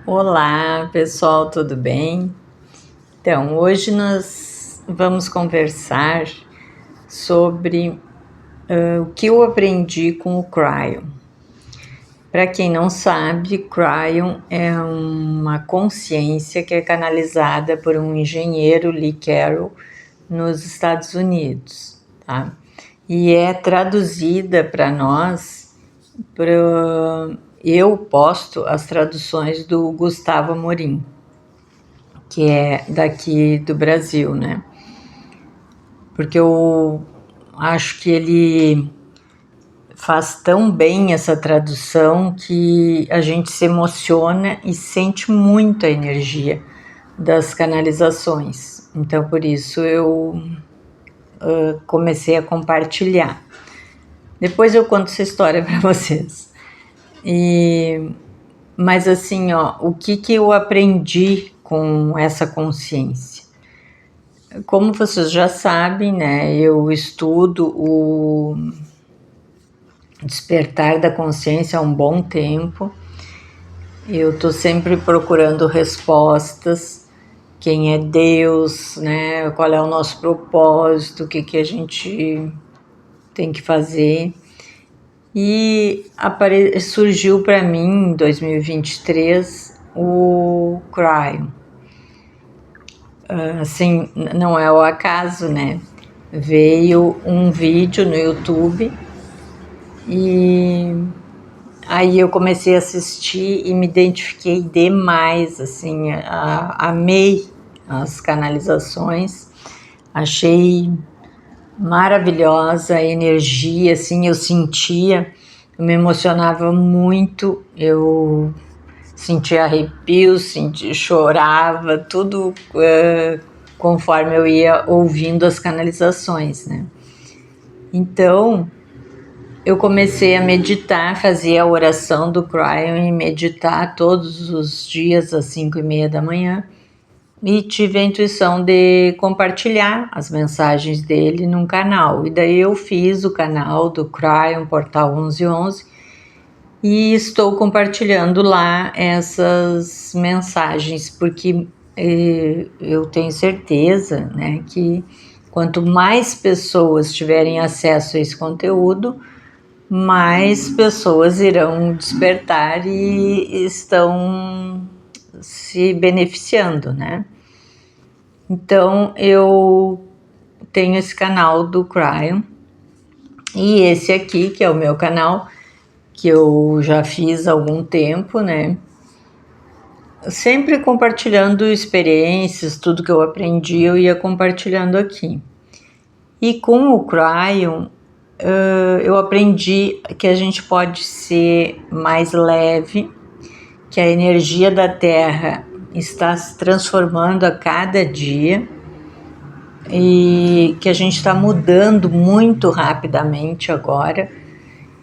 Olá, pessoal, tudo bem? Então, hoje nós vamos conversar sobre o que eu aprendi com o Cryon. Para quem não sabe, Cryon é uma consciência que é canalizada por um engenheiro, Lee Carroll, nos Estados Unidos, tá? E é traduzida para nós, eu posto as traduções do Gustavo Amorim, que é daqui do Brasil, né? Porque eu acho que ele faz tão bem essa tradução que a gente se emociona e sente muito a energia das canalizações. Então, por isso eu comecei a compartilhar. Depois eu conto essa história para vocês. Mas assim, o que eu aprendi com essa consciência? Como vocês já sabem, né, eu estudo o despertar da consciência há um bom tempo. Eu estou sempre procurando respostas, quem é Deus, né, qual é o nosso propósito, o que a gente tem que fazer. E surgiu para mim, em 2023, o Cryon. Assim, não é o acaso, né? Veio um vídeo no YouTube e aí eu comecei a assistir e me identifiquei demais, assim, amei as canalizações, achei maravilhosa a energia, assim, eu me emocionava muito, eu sentia arrepios, chorava, tudo conforme eu ia ouvindo as canalizações, né? Então, eu comecei a meditar, fazia a oração do Cryon e meditar todos os dias às 5:30 da manhã e tive a intuição de compartilhar as mensagens dele num canal. E daí eu fiz o canal do Cryon Portal 1111 e estou compartilhando lá essas mensagens, porque eu tenho certeza, né, que quanto mais pessoas tiverem acesso a esse conteúdo, mais pessoas irão despertar e estão se beneficiando, né? Então, eu tenho esse canal do Cryon e esse aqui, que é o meu canal, que eu já fiz há algum tempo, né? Sempre compartilhando experiências, tudo que eu aprendi, eu ia compartilhando aqui. E com o Cryon, eu aprendi que a gente pode ser mais leve, que a energia da Terra está se transformando a cada dia e que a gente está mudando muito rapidamente agora,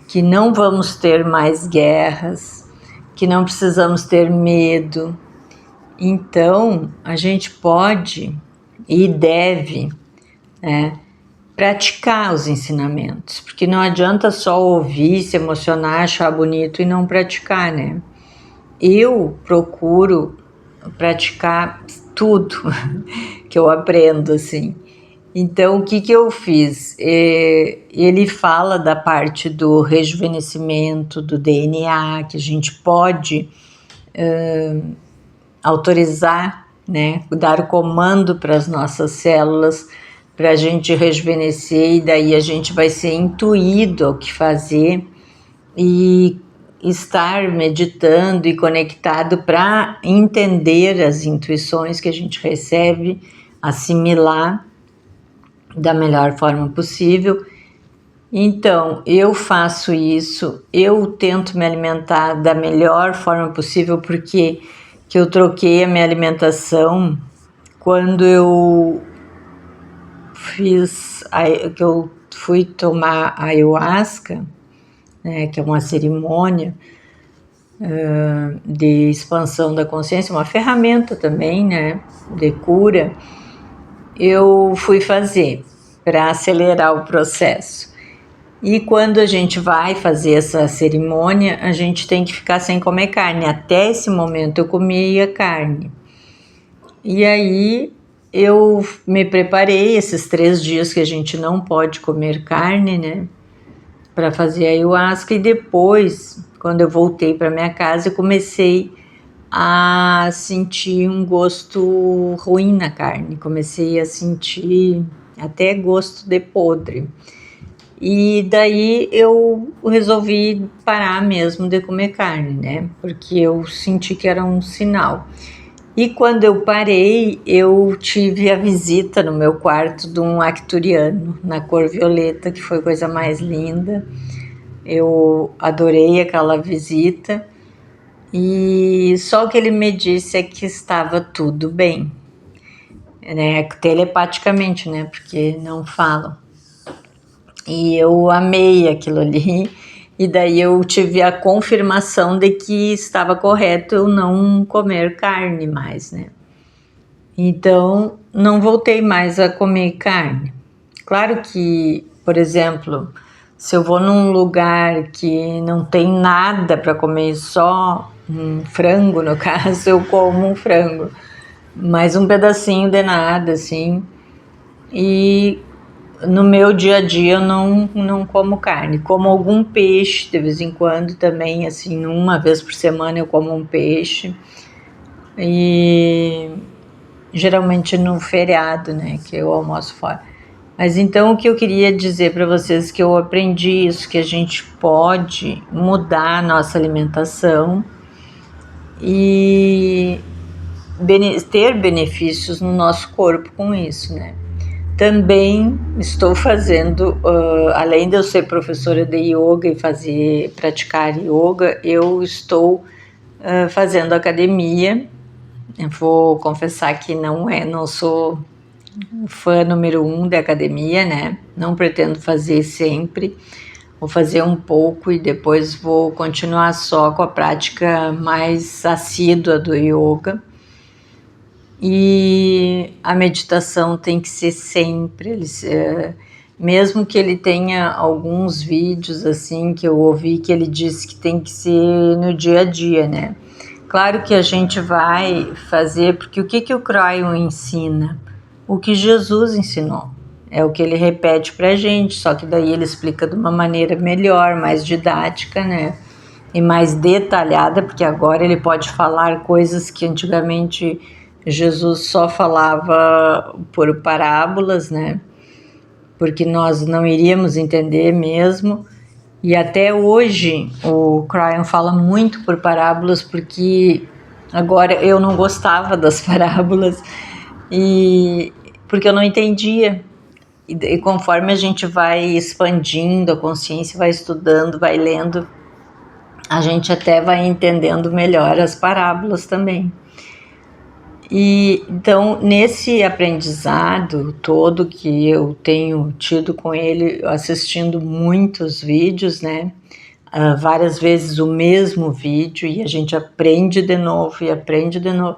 que não vamos ter mais guerras, que não precisamos ter medo. Então, a gente pode e deve, né, praticar os ensinamentos, porque não adianta só ouvir, se emocionar, achar bonito e não praticar, né? Eu procuro praticar tudo que eu aprendo, assim. Então, o que eu fiz? Ele fala da parte do rejuvenescimento, do DNA, que a gente pode autorizar, né? Dar o comando para as nossas células, para a gente rejuvenescer, e daí a gente vai ser intuído ao que fazer e estar meditando e conectado para entender as intuições que a gente recebe, assimilar da melhor forma possível. Então, eu faço isso, eu tento me alimentar da melhor forma possível, porque que eu troquei a minha alimentação quando eu que eu fui tomar ayahuasca, né, que é uma cerimônia de expansão da consciência, uma ferramenta também, né, de cura. Eu fui fazer para acelerar o processo. E quando a gente vai fazer essa cerimônia, a gente tem que ficar sem comer carne. Até esse momento eu comia carne. E aí eu me preparei esses 3 dias que a gente não pode comer carne, né? Para fazer a ayahuasca. E depois, quando eu voltei para minha casa, eu comecei a sentir um gosto ruim na carne. Comecei a sentir até gosto de podre. E daí eu resolvi parar mesmo de comer carne, né? Porque eu senti que era um sinal. E quando eu parei, eu tive a visita no meu quarto de um arcturiano na cor violeta, que foi a coisa mais linda. Eu adorei aquela visita. E só o que ele me disse é que estava tudo bem, né? Telepaticamente, né? Porque não falam. E eu amei aquilo ali. E daí eu tive a confirmação de que estava correto eu não comer carne mais, né? Então, não voltei mais a comer carne. Claro que, por exemplo, se eu vou num lugar que não tem nada para comer, só um frango, no caso, eu como um frango. Mas um pedacinho de nada, assim. E no meu dia a dia eu não como carne. Como algum peixe, de vez em quando também, assim, uma vez por semana eu como um peixe. E geralmente no feriado, né, que eu almoço fora. Mas então o que eu queria dizer para vocês é que eu aprendi isso, que a gente pode mudar a nossa alimentação e ter benefícios no nosso corpo com isso, né? Também estou fazendo, além de eu ser professora de yoga e praticar yoga, eu estou fazendo academia. Eu vou confessar que não sou fã número 1 da academia, né? Não pretendo fazer sempre. Vou fazer um pouco e depois vou continuar só com a prática mais assídua do yoga. E a meditação tem que ser sempre, mesmo que ele tenha alguns vídeos assim que eu ouvi que ele disse que tem que ser no dia a dia, né? Claro que a gente vai fazer, porque o que o Cryon ensina? O que Jesus ensinou. É o que ele repete pra gente, só que daí ele explica de uma maneira melhor, mais didática, né? E mais detalhada, porque agora ele pode falar coisas que antigamente Jesus só falava por parábolas, né? Porque nós não iríamos entender mesmo. E até hoje o Cryon fala muito por parábolas, porque agora eu não gostava das parábolas e porque eu não entendia. E conforme a gente vai expandindo a consciência, vai estudando, vai lendo, a gente até vai entendendo melhor as parábolas também. E então, nesse aprendizado todo que eu tenho tido com ele, assistindo muitos vídeos, né? Várias vezes o mesmo vídeo, e a gente aprende de novo e aprende de novo.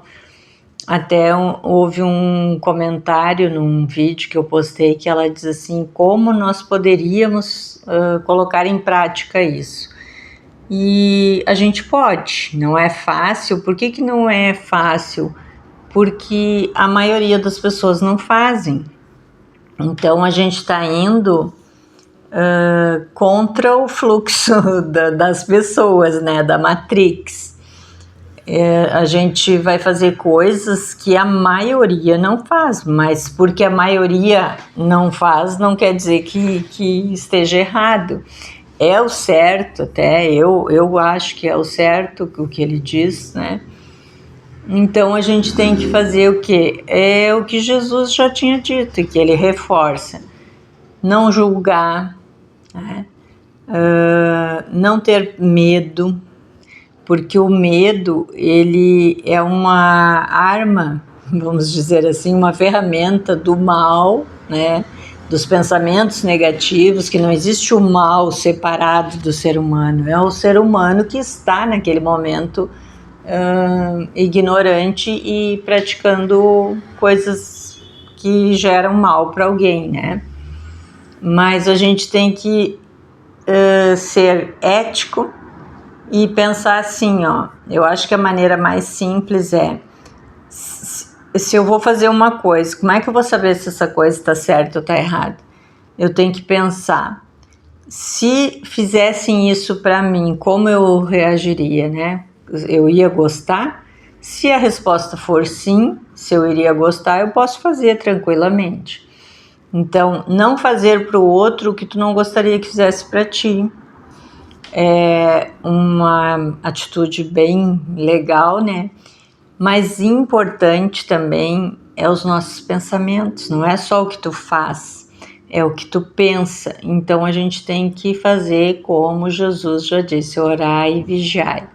Até houve um comentário num vídeo que eu postei que ela diz assim: como nós poderíamos colocar em prática isso? E a gente pode, não é fácil. Por que não é fácil? Porque a maioria das pessoas não fazem. Então a gente está indo contra o fluxo das pessoas, né, da Matrix. A gente vai fazer coisas que a maioria não faz, mas porque a maioria não faz, não quer dizer que esteja errado. É o certo, até eu acho que é o certo o que ele diz, né? Então a gente tem que fazer o quê? É o que Jesus já tinha dito e que ele reforça. Não julgar, né? Não ter medo, porque o medo ele é uma arma, vamos dizer assim, uma ferramenta do mal, né? Dos pensamentos negativos, que não existe o mal separado do ser humano, é o ser humano que está naquele momento ignorante e praticando coisas que geram mal para alguém, né? Mas a gente tem que ser ético e pensar assim, ó, eu acho que a maneira mais simples é, se eu vou fazer uma coisa, como é que eu vou saber se essa coisa está certa ou está errada? Eu tenho que pensar, se fizessem isso para mim, como eu reagiria, né? Eu ia gostar? Se a resposta for sim, se eu iria gostar, eu posso fazer tranquilamente. Então, não fazer para o outro o que tu não gostaria que fizesse para ti. É uma atitude bem legal, né? Mas importante também é os nossos pensamentos, não é só o que tu faz, é o que tu pensa. Então a gente tem que fazer como Jesus já disse, orar e vigiar,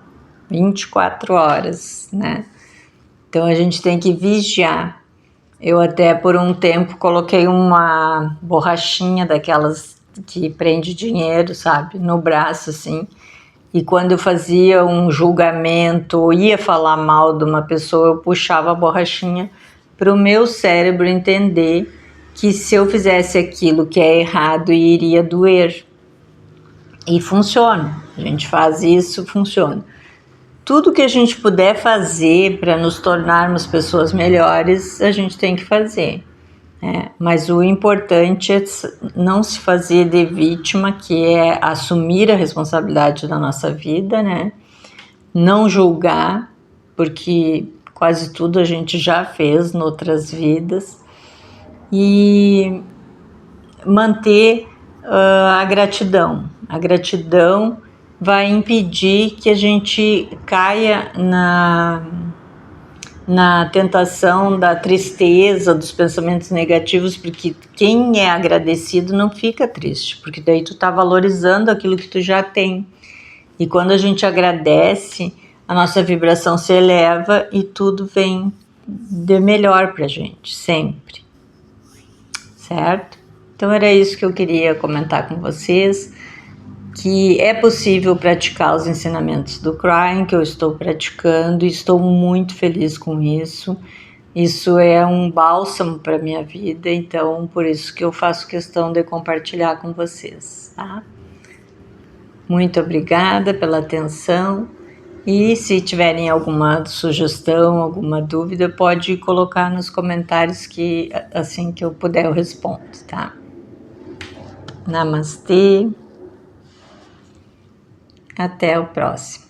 24 horas, né? Então a gente tem que vigiar. Eu até por um tempo coloquei uma borrachinha daquelas que prende dinheiro, sabe, no braço assim. E quando eu fazia um julgamento ou ia falar mal de uma pessoa, eu puxava a borrachinha para o meu cérebro entender que se eu fizesse aquilo que é errado, iria doer. E funciona. A gente faz isso, funciona. Tudo que a gente puder fazer para nos tornarmos pessoas melhores, a gente tem que fazer. Mas o importante é não se fazer de vítima, que é assumir a responsabilidade da nossa vida, né? Não julgar, porque quase tudo a gente já fez em outras vidas, e manter a gratidão. A gratidão vai impedir que a gente caia na tentação da tristeza, dos pensamentos negativos, porque quem é agradecido não fica triste, porque daí tu tá valorizando aquilo que tu já tem. E quando a gente agradece, a nossa vibração se eleva e tudo vem de melhor pra gente, sempre. Certo? Então era isso que eu queria comentar com vocês, que é possível praticar os ensinamentos do Crying, que eu estou praticando e estou muito feliz com isso. Isso é um bálsamo para minha vida, então por isso que eu faço questão de compartilhar com vocês, tá? Muito obrigada pela atenção e se tiverem alguma sugestão, alguma dúvida, pode colocar nos comentários que assim que eu puder eu respondo, tá? Namastê. Até o próximo.